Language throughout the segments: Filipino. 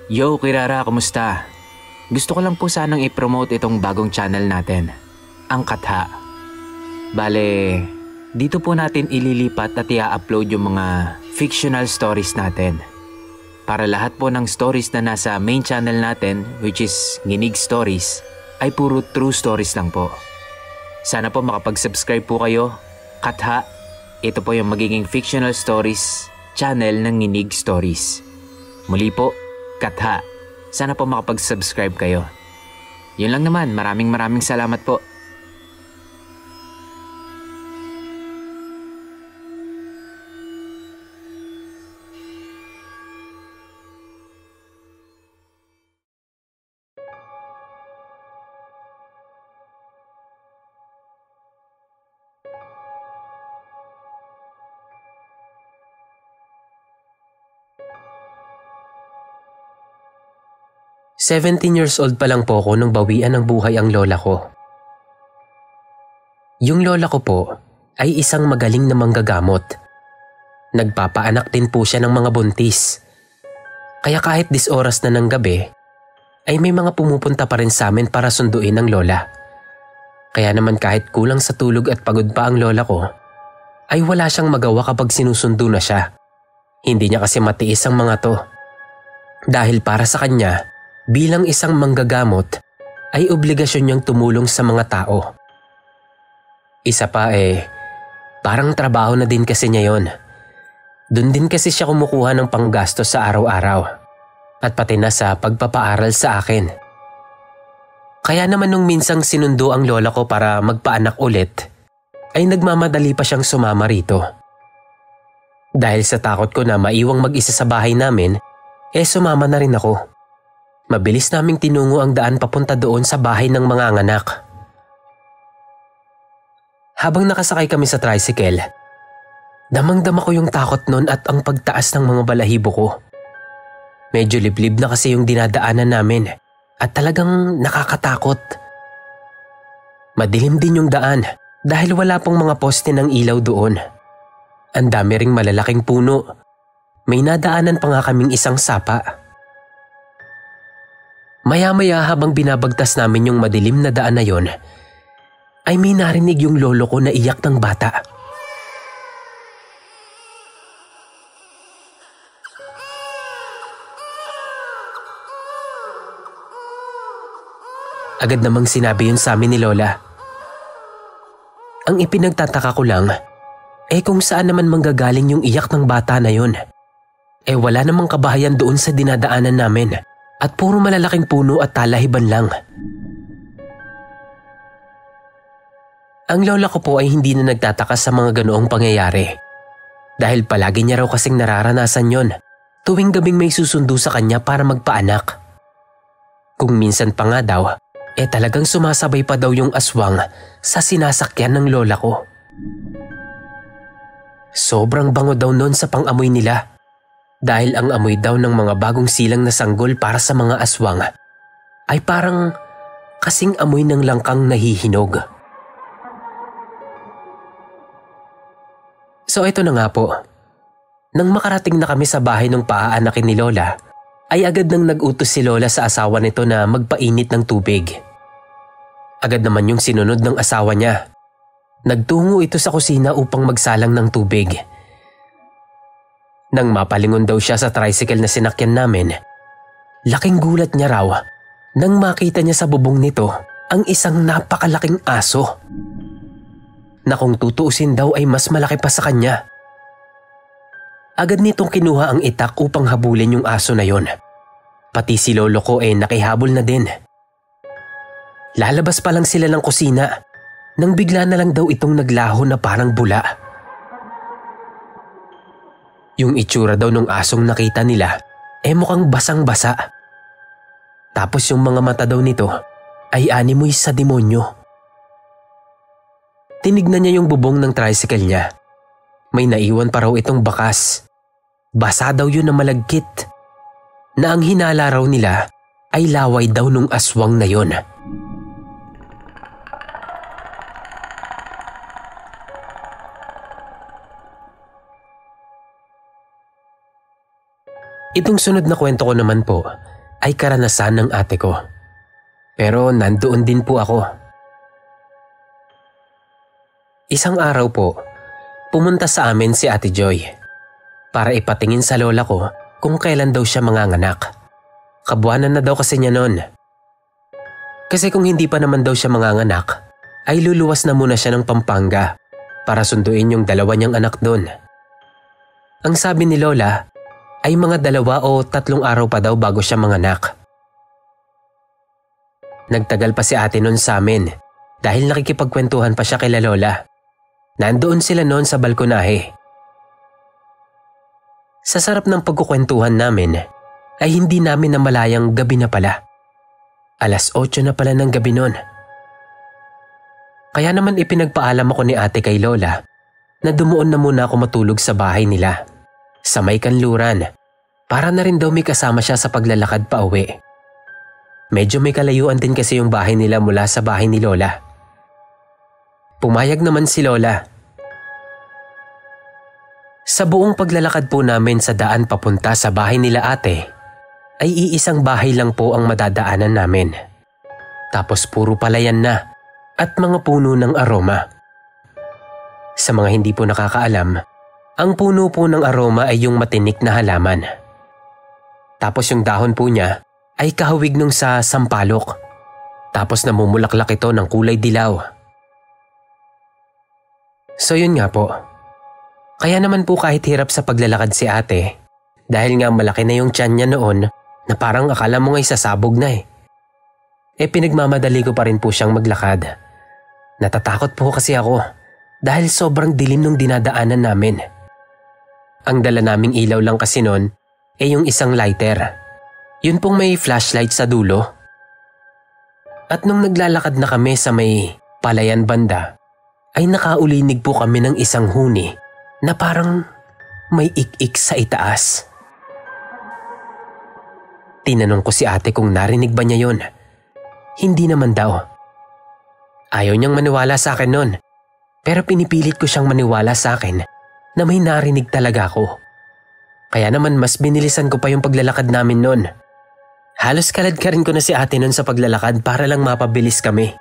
Yo, Kirara, kumusta? Gusto ko lang po sanang i-promote itong bagong channel natin, ang Katha. Bale, dito po natin ililipat at i-upload yung mga fictional stories natin. Para lahat po ng stories na nasa main channel natin, which is Nginig Stories, ay puro true stories lang po. Sana po makapag-subscribe po kayo. Katha, ito po yung magiging fictional stories channel ng Nginig Stories. Muli po, Katha, sana po makapag-subscribe kayo. Yun lang naman, maraming salamat po. "17 years old pa lang po ako nung bawian ng buhay ang lola ko. Yung lola ko po ay isang magaling na manggagamot. Nagpapaanak din po siya ng mga buntis. Kaya kahit 10 oras na ng gabi, ay may mga pumupunta pa rin sa amin para sunduin ang lola. Kaya naman kahit kulang sa tulog at pagod pa ang lola ko, ay wala siyang magawa kapag sinusundo na siya. Hindi niya kasi matiis ang mga to. Dahil para sa kanya, bilang isang manggagamot, ay obligasyon niyang tumulong sa mga tao. Isa pa parang trabaho na din kasi niya yon. Doon din kasi siya kumukuha ng panggastos sa araw-araw at pati na sa pagpapaaral sa akin. Kaya naman nung minsang sinundo ang lola ko para magpaanak ulit, ay nagmamadali pa siyang sumama rito. Dahil sa takot ko na maiwang mag-isa sa bahay namin, sumama na rin ako. Mabilis naming tinungo ang daan papunta doon sa bahay ng mga anak. Habang nakasakay kami sa tricycle, damang-dama ko yung takot nun at ang pagtaas ng mga balahibo ko. Medyo liblib na kasi yung dinadaanan namin at talagang nakakatakot. Madilim din yung daan dahil wala pong mga poste ng ilaw doon. Ang dami ring malalaking puno. May nadaanan pa nga kaming isang sapa. Maya-maya habang binabagtas namin yung madilim na daan na yon, ay may narinig yung lolo ko na iyak ng bata. Agad namang sinabi yun sa amin ni Lola. Ang ipinagtataka ko lang, kung saan naman manggagaling yung iyak ng bata na yun. Wala namang kabahayan doon sa dinadaanan namin. At puro malalaking puno at talahiban lang. Ang lola ko po ay hindi na nagtataka sa mga ganoong pangyayari. Dahil palagi niya raw kasing nararanasan yon tuwing gabing may susundo sa kanya para magpaanak. Kung minsan pa nga daw, talagang sumasabay pa daw yung aswang sa sinasakyan ng lola ko. Sobrang bango daw nun sa pang-amoy nila. Dahil ang amoy daw ng mga bagong silang na sanggol para sa mga aswang ay parang kasing amoy ng langkang nahihinog. So ito na nga po. Nang makarating na kami sa bahay ng paaanakin ni Lola, ay agad nang nag-utos si Lola sa asawa nito na magpainit ng tubig. Agad naman yung sinunod ng asawa niya. Nagtungo ito sa kusina upang magsalang ng tubig. Nang mapalingon daw siya sa tricycle na sinakyan namin, laking gulat niya raw nang makita niya sa bubong nito ang isang napakalaking aso. Na kung tutuusin daw ay mas malaki pa sa kanya. Agad nitong kinuha ang itak upang habulin yung aso na yon. Pati si lolo ko nakihabol na din. Lalabas pa lang sila ng kusina nang bigla na lang daw itong naglaho na parang bula. Yung itsura daw ng asong nakita nila mukhang basang-basa. Tapos yung mga mata daw nito ay animoy sa demonyo. Tinignan niya yung bubong ng tricycle niya. May naiwan pa raw itong bakas. Basa daw yun na malagkit. Na ang hinala raw nila ay laway daw nung aswang na yon. Itong sunod na kwento ko naman po ay karanasan ng ate ko. Pero nandoon din po ako. Isang araw po, pumunta sa amin si Ate Joy para ipatingin sa lola ko kung kailan daw siya manganganak. Kabuwanan na daw kasi niya noon. Kasi kung hindi pa naman daw siya manganganak, ay luluwas na muna siya ng Pampanga para sunduin yung dalawa niyang anak doon. Ang sabi ni Lola ay mga 2 o 3 araw pa daw bago siya manganak. Nagtagal pa si ate noon sa amin dahil nakikipagkwentuhan pa siya kay Lola. Nandoon sila noon sa balkonahe. Sa sarap ng pagkukwentuhan namin ay hindi namin namalayang gabi na pala. 8:00 na pala ng gabi noon. Kaya naman ipinagpaalam ako ni ate kay Lola na dumuon na muna ako matulog sa bahay nila sa may kanluran para na rin daw may kasama siya sa paglalakad pa uwi. Medyo may kalayuan din kasi yung bahay nila mula sa bahay ni Lola. Pumayag naman si Lola. Sa buong paglalakad po namin sa daan papunta sa bahay nila ate, ay iisang bahay lang po ang madadaanan namin. Tapos puro palayan na at mga puno ng aroma. Sa mga hindi po nakakaalam, ang puno po ng aroma ay yung matinik na halaman. Tapos yung dahon po niya ay kahawig nung sa sampalok. Tapos namumulaklak ito ng kulay dilaw. So yun nga po. Kaya naman po kahit hirap sa paglalakad si ate, dahil nga malaki na yung tiyan niya noon na parang akala mo nga'y sasabog na pinagmamadali ko pa rin po siyang maglakad. Natatakot po kasi ako dahil sobrang dilim nung dinadaanan namin. Ang dala naming ilaw lang kasi noon yung isang lighter. Yun pong may flashlight sa dulo. At nung naglalakad na kami sa may palayan banda, ay nakaulinig po kami ng isang huni na parang may ik-ik sa itaas. Tinanong ko si ate kung narinig ba niya yun. Hindi naman daw. Ayaw niyang maniwala sa akin nun, pero pinipilit ko siyang maniwala sa akin na may narinig talaga ako. Kaya naman mas binilisan ko pa yung paglalakad namin nun. Halos kalad-karin ko na si ate nun sa paglalakad para lang mapabilis kami.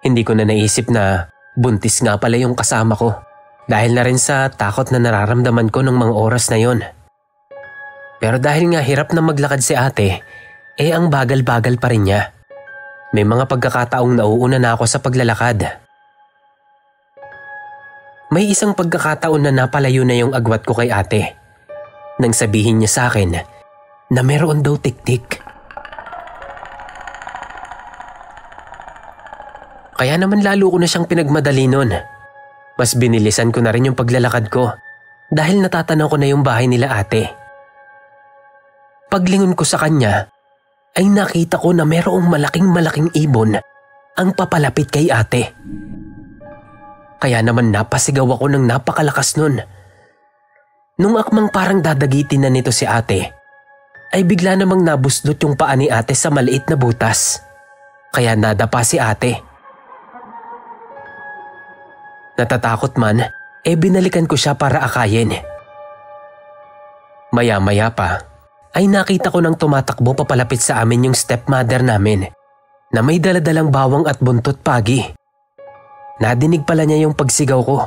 Hindi ko na naisip na buntis nga pala yung kasama ko dahil na rin sa takot na nararamdaman ko ng mga oras na yon. Pero dahil nga hirap na maglakad si ate, ang bagal-bagal pa rin niya. May mga pagkakataong nauuna na ako sa paglalakad. May isang pagkakataon na napalayo na yung agwat ko kay ate nang sabihin niya sa akin na meron daw tiktik. Kaya naman lalo ko na siyang pinagmadali nun. Mas binilisan ko na rin yung paglalakad ko dahil natatanaw ko na yung bahay nila ate. Paglingon ko sa kanya, ay nakita ko na merong malaking ibon ang papalapit kay ate. Kaya naman napasigaw ako ng napakalakas nun. Nung akmang parang dadagitin na nito si ate, ay bigla namang nabuslot yung paa ni ate sa maliit na butas. Kaya nadapa si ate. Natatakot man, binalikan ko siya para akayin. Maya-maya pa, ay nakita ko nang tumatakbo papalapit sa amin yung stepmother namin na may daladalang bawang at buntot pagi. Nadinig pala niya yung pagsigaw ko.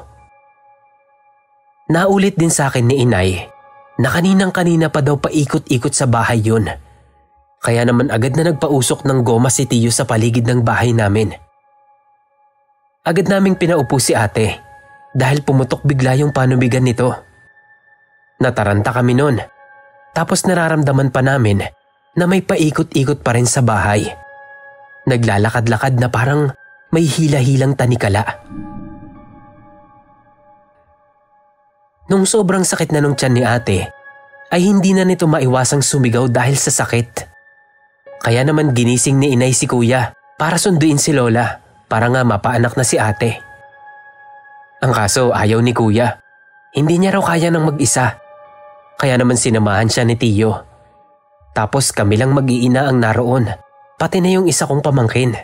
Naulit din sa akin ni inay na kaninang-kanina pa daw paikot-ikot sa bahay yun. Kaya naman agad na nagpausok ng goma si Tiyo sa paligid ng bahay namin. Agad naming pinaupo si ate dahil pumutok bigla yung panubigan nito. Nataranta kami nun. Tapos nararamdaman pa namin na may paikot-ikot pa rin sa bahay. Naglalakad-lakad na parang may hila-hilang tanikala. Nung sobrang sakit na nung tiyan ni ate, ay hindi na nito maiwasang sumigaw dahil sa sakit. Kaya naman ginising ni inay si kuya para sunduin si lola. Para nga mapaanak na si ate. Ang kaso ayaw ni kuya. Hindi niya raw kaya ng mag-isa. Kaya naman sinamahan siya ni Tiyo. Tapos kami lang mag-iina ang naroon. Pati na yung isa kong pamangkin.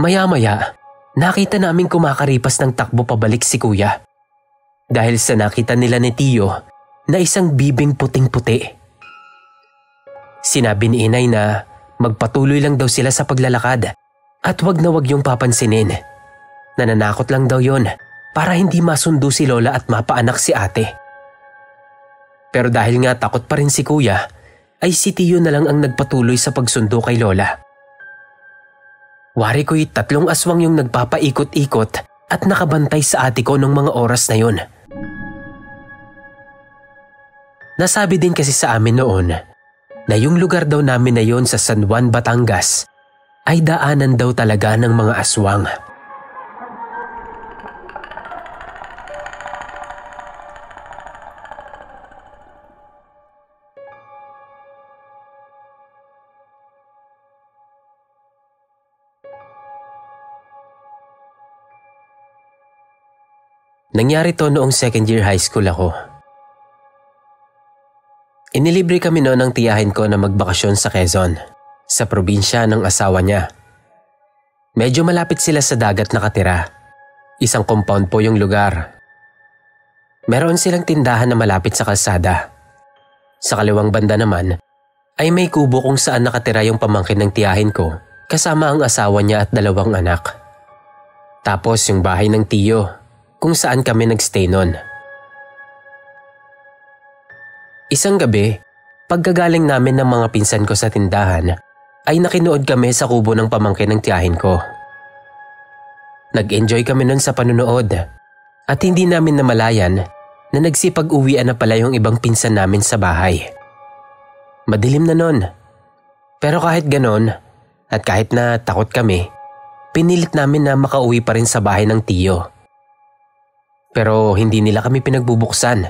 Maya-maya, nakita naming kumakaripas ng takbo pabalik si kuya. Dahil sa nakita nila ni Tiyo na isang bibing puting-puti. Sinabi ni inay na magpatuloy lang daw sila sa paglalakad at wag na wag yung papansinin. Nananakot lang daw yon para hindi masundo si Lola at mapaanak si ate. Pero dahil nga takot pa rin si kuya, ay si Tiyo na lang ang nagpatuloy sa pagsundo kay Lola. Wari ko'y 3 aswang yung nagpapaikot-ikot at nakabantay sa ate ko nung mga oras na yon. Nasabi din kasi sa amin noon na yung lugar daw namin na yon sa San Juan, Batangas ay daanan daw talaga ng mga aswang. Nangyari to noong 2nd year high school ako. Inilibre kami noon ng tiyahin ko na magbakasyon sa Quezon, sa probinsya ng asawa niya. Medyo malapit sila sa dagat nakatira. Isang compound po yung lugar. Meron silang tindahan na malapit sa kalsada. Sa kaliwang banda naman ay may kubo kung saan nakatira yung pamangkin ng tiyahin ko kasama ang asawa niya at 2 anak. Tapos yung bahay ng tiyo kung saan kami nagstay noon. Isang gabi, pagkagaling namin ng mga pinsan ko sa tindahan, ay nakinood kami sa kubo ng pamangkin ng tiyahin ko. Nag-enjoy kami noon sa panunood at hindi namin namalayan na nagsipag-uwian na pala yung ibang pinsan namin sa bahay. Madilim na noon. Pero kahit ganon at kahit na takot kami, pinilit namin na makauwi pa rin sa bahay ng tiyo. Pero hindi nila kami pinagbubuksan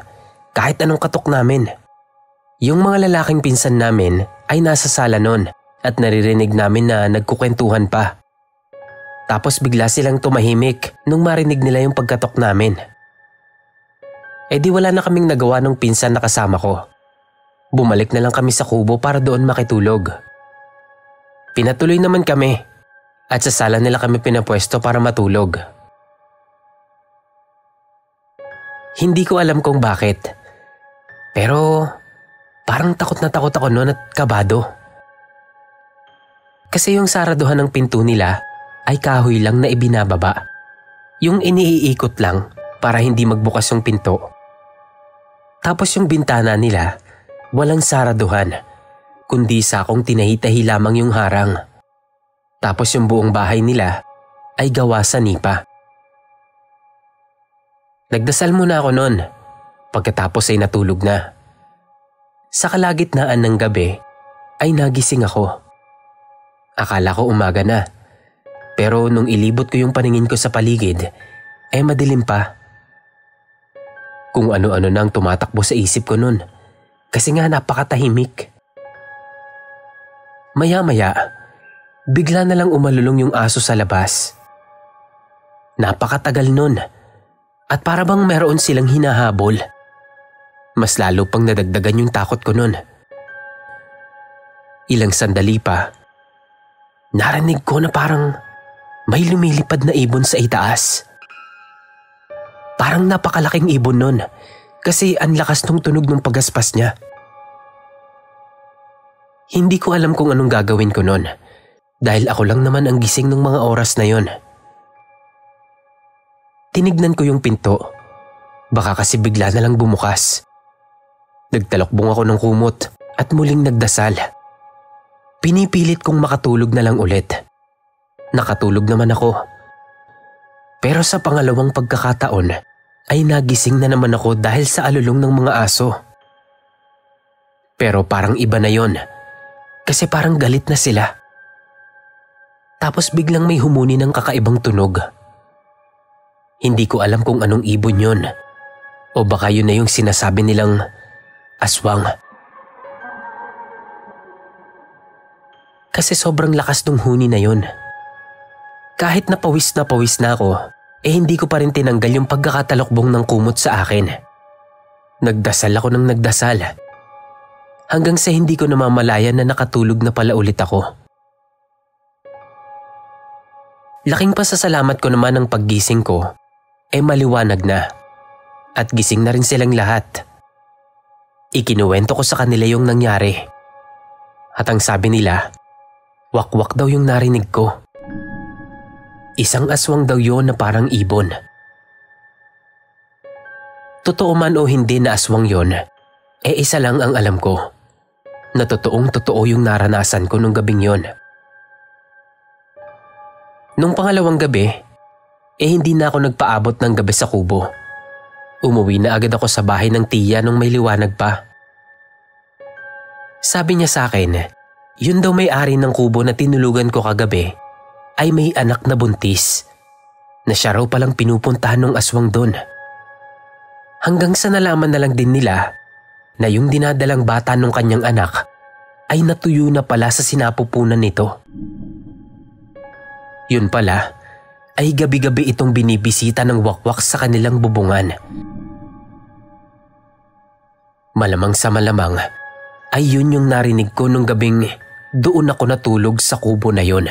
kahit anong katok namin. Yung mga lalaking pinsan namin ay nasa sala noon at naririnig namin na nagkukwentuhan pa. Tapos bigla silang tumahimik nung marinig nila yung pagkatok namin. Eh di wala na kaming nagawa ng pinsan na kasama ko. Bumalik na lang kami sa kubo para doon makitulog. Pinatuloy naman kami at sa sala nila kami pinapwesto para matulog. Hindi ko alam kung bakit. Pero parang takot na takot ako noon at kabado. Kasi yung saraduhan ng pinto nila ay kahoy lang na ibinababa. Yung iniiikot lang para hindi magbukas yung pinto. Tapos yung bintana nila walang saraduhan, kundi sakong tinahi-tahi lamang yung harang. Tapos yung buong bahay nila ay gawa sa nipa. Nagdasal muna ako noon, pagkatapos ay natulog na. Sa kalagitnaan ng gabi ay nagising ako. Akala ko umaga na, pero nung ilibot ko yung paningin ko sa paligid, ay madilim pa. Kung ano-ano nang tumatakbo sa isip ko noon, kasi nga napakatahimik. Maya-maya, bigla na lang umalulong yung aso sa labas. Napakatagal noon. At para bang meron silang hinahabol. Mas lalo pang nadagdagan yung takot ko nun. Ilang sandali pa, narinig ko na parang may lumilipad na ibon sa itaas. Parang napakalaking ibon nun kasi ang lakas ng tunog ng pagaspas niya. Hindi ko alam kung anong gagawin ko nun dahil ako lang naman ang gising ng mga oras na yon. Tinignan ko yung pinto. Baka kasi bigla na lang bumukas. Nagtalokbong ako ng kumot at muling nagdasal. Pinipilit kong makatulog na lang ulit. Nakatulog naman ako. Pero sa pangalawang pagkakataon ay nagising na naman ako dahil sa alulong ng mga aso. Pero parang iba na yon. Kasi parang galit na sila. Tapos biglang may humuni ng kakaibang tunog. Hindi ko alam kung anong ibon yun. O baka yun na yung sinasabi nilang aswang. Kasi sobrang lakas ng huni na yun. Kahit na pawis na ako, hindi ko pa rin tinanggal yung pagkakatalokbong ng kumot sa akin. Nagdasal ako ng nagdasal. Hanggang sa hindi ko namamalayan na nakatulog na pala ulit ako. Laking pasasalamat ko naman ang paggising ko maliwanag na at gising na rin silang lahat. Ikinuwento ko sa kanila yung nangyari. At ang sabi nila, wakwak daw yung narinig ko. Isang aswang daw yon na parang ibon. Totoo man o hindi na aswang yon, isa lang ang alam ko. Na totoong totoo yung naranasan ko nung gabing yon. Nung pangalawang gabi, hindi na ako nagpaabot ng gabi sa kubo. Umuwi na agad ako sa bahay ng tiya nung may liwanag pa. Sabi niya sa akin, yun daw may-ari ng kubo na tinulugan ko kagabi ay may anak na buntis na siya raw palang pinupuntahan ng aswang doon. Hanggang sa nalaman na lang din nila na yung dinadalang bata ng kanyang anak ay natuyo na pala sa sinapupunan nito. Yun pala ay gabi-gabi itong binibisita ng wakwak sa kanilang bubungan. Malamang sa malamang ay yun yung narinig ko nung gabing doon ako natulog sa kubo na yun.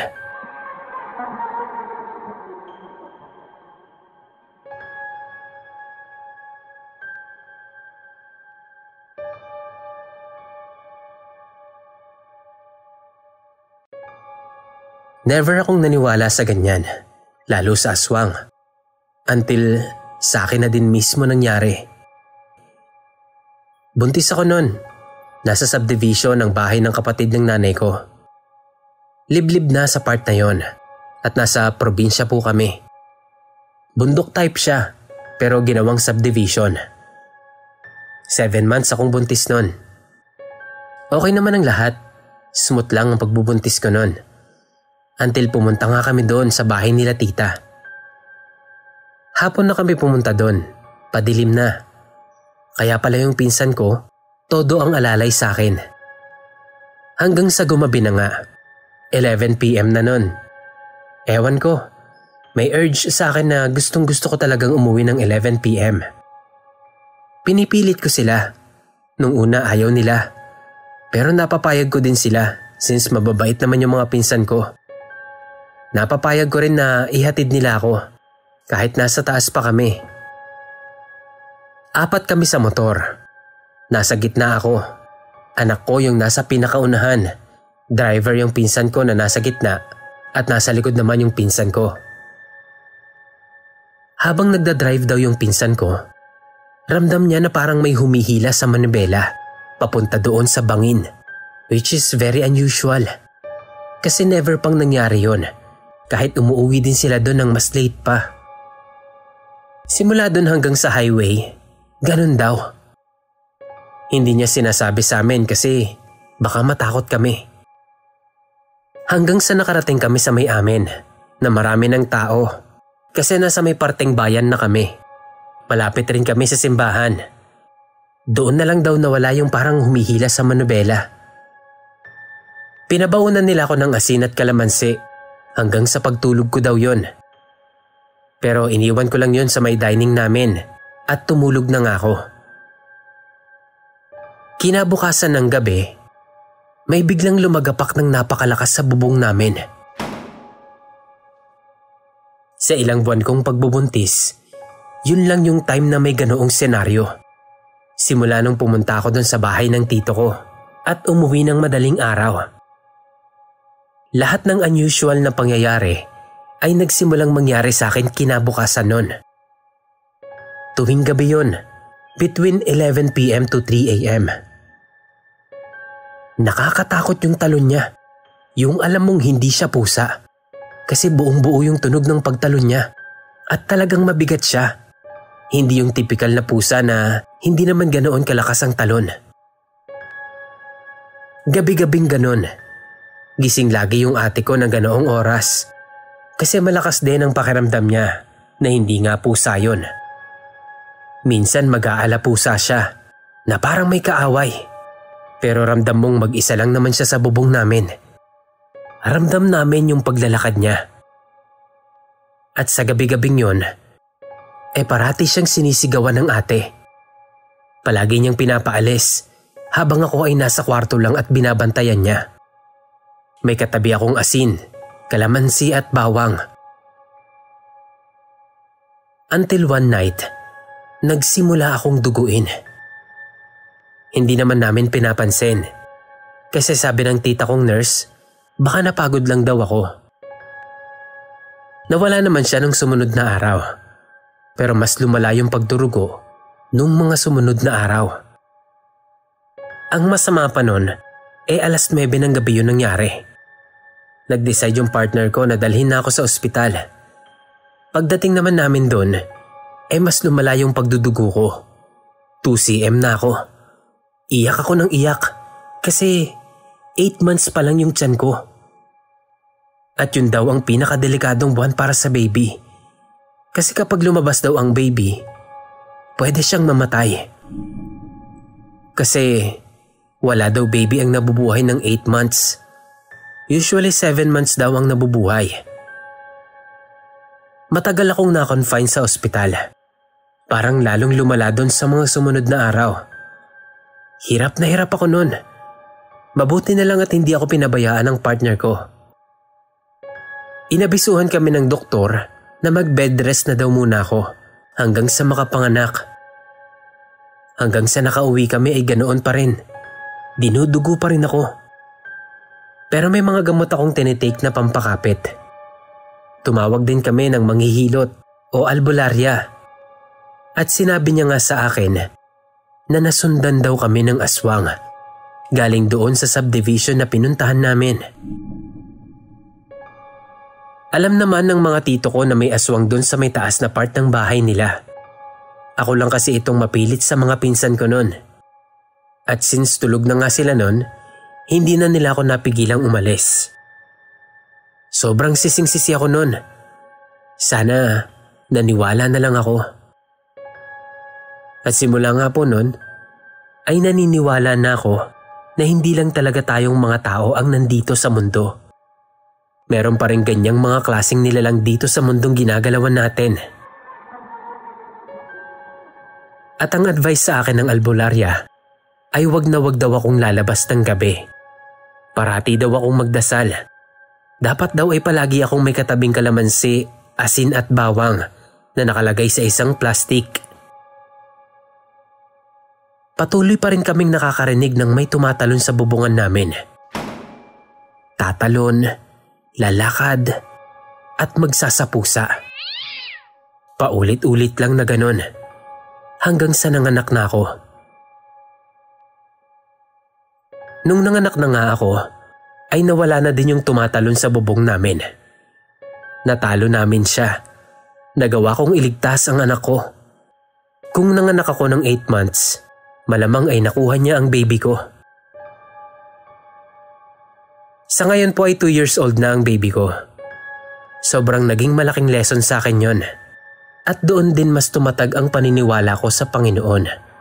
Never akong naniwala sa ganyan, lalo sa aswang. Until sa akin na din mismo nangyari. Buntis ako noon. Nasa subdivision ng bahay ng kapatid ng nanay ko. Liblib na sa part na yon at nasa probinsya po kami. Bundok type siya pero ginawang subdivision. 7 months akong buntis noon. Okay naman ang lahat. Smooth lang ang pagbubuntis ko noon. Until pumunta nga kami doon sa bahay nila tita. Hapon na kami pumunta doon. Padilim na. Kaya pala yung pinsan ko, todo ang alalay sa akin. Hanggang sa gumabi na nga. 11 PM na nun. Ewan ko. May urge sa akin na gustong gusto ko talagang umuwi ng 11 PM. Pinipilit ko sila. Nung una ayaw nila. Pero napapayag ko din sila since mababait naman yung mga pinsan ko. Napapayag ko rin na ihatid nila ako kahit nasa taas pa kami. 4 kami sa motor. Nasa gitna ako. Anak ko yung nasa pinakaunahan. Driver yung pinsan ko na nasa gitna at nasa likod naman yung pinsan ko. Habang nagdadrive daw yung pinsan ko, ramdam niya na parang may humihila sa manibela papunta doon sa bangin, which is very unusual. Kasi never pang nangyari yon kahit umuwi din sila doon ng mas late pa. Simula doon hanggang sa highway, ganun daw. Hindi niya sinasabi sa amin kasi baka matakot kami. Hanggang sa nakarating kami sa may amin na marami ng tao kasi nasa may parteng bayan na kami. Malapit rin kami sa simbahan. Doon na lang daw nawala yung parang humihila sa manubela. Pinabaunan nila ako ng asin at kalamansi hanggang sa pagtulog ko daw yon. Pero iniwan ko lang yon sa may dining namin at tumulog na nga ako. Kinabukasan ng gabi, may biglang lumagapak ng napakalakas sa bubong namin. Sa ilang buwan kong pagbubuntis, yun lang yung time na may ganoong senaryo. Simula nung pumunta ako dun sa bahay ng tito ko at umuwi ng madaling araw. Lahat ng unusual na pangyayari ay nagsimulang mangyari sa akin kinabukasan nun. Tuwing gabi yun, between 11 PM to 3 AM. Nakakatakot yung talon niya. Yung alam mong hindi siya pusa. Kasi buong buo yung tunog ng pagtalon niya. At talagang mabigat siya. Hindi yung tipikal na pusa na hindi naman ganoon kalakas ang talon. Gabi-gabing ganon. Gising lagi yung ate ko ng ganoong oras. Kasi malakas din ang pakiramdam niya na hindi nga pusa yun. Minsan mag-aala pusa siya na parang may kaaway. Pero ramdam mong mag-isa lang naman siya sa bubong namin. Ramdam namin yung paglalakad niya. At sa gabi-gabing yun, parati siyang sinisigawan ng ate. Palagi niyang pinapaalis habang ako ay nasa kwarto lang at binabantayan niya. May katabi akong asin, kalamansi at bawang. Until one night, nagsimula akong duguin. Hindi naman namin pinapansin. Kasi sabi ng tita kong nurse, baka napagod lang daw ako. Nawala naman siya nung sumunod na araw. Pero mas lumala yung pagdurugo nung mga sumunod na araw. Ang masama pa nun, 9:00 ng gabi yun nangyari. Nag-decide yung partner ko na dalhin na ako sa ospital. Pagdating naman namin doon, mas lumala yung pagdudugo ko. 2 cm na ako. Iyak ako ng iyak kasi 8 months pa lang yung tiyan ko. At yun daw ang pinakadelikadong buwan para sa baby. Kasi kapag lumabas daw ang baby, pwede siyang mamatay. Kasi wala daw baby ang nabubuhay ng 8 months. Usually 7 months daw ang nabubuhay. Matagal akong na-confine sa ospital. Parang lalong lumala doon sa mga sumunod na araw. Hirap na hirap ako noon. Mabuti na lang at hindi ako pinabayaan ng partner ko. Inabisuhan kami ng doktor na mag-bed rest na daw muna ako hanggang sa makapanganak. Hanggang sa nakauwi kami ay ganoon pa rin. Dinudugo pa rin ako. Pero may mga gamot akong tinitake na pampakapit. Tumawag din kami ng manghihilot o albularya. At sinabi niya nga sa akin na nasundan daw kami ng aswang galing doon sa subdivision na pinuntahan namin. Alam naman ng mga tito ko na may aswang doon sa may taas na part ng bahay nila. Ako lang kasi itong mapilit sa mga pinsan ko noon. At since tulog na nga sila noon, hindi na nila ako napigilang umalis. Sobrang sising-sisi ako noon. Sana naniwala na lang ako. At simula nga po noon, ay naniniwala na ako na hindi lang talaga tayong mga tao ang nandito sa mundo. Meron pa rin ganyang mga klaseng nilalang dito sa mundong ginagalawan natin. At ang advice sa akin ng albularya ay wag na wag daw akong lalabas ng gabi. Parati daw akong magdasal. Dapat daw ay palagi akong may katabing kalamansi, asin at bawang na nakalagay sa isang plastik. Patuloy pa rin kaming nakakarinig ng may tumatalon sa bubungan namin. Tatalon, lalakad, at magsasapusa. Paulit-ulit lang na ganon hanggang sa nanganak na ako. Nung nanganak na nga ako, ay nawala na din yung tumatalon sa bubong namin. Natalo namin siya. Nagawa kong iligtas ang anak ko. Kung nanganak ako ng 8 months, malamang ay nakuha niya ang baby ko. Sa ngayon po ay 2 years old na ang baby ko. Sobrang naging malaking lesson sa akin yon. At doon din mas tumatag ang paniniwala ko sa Panginoon.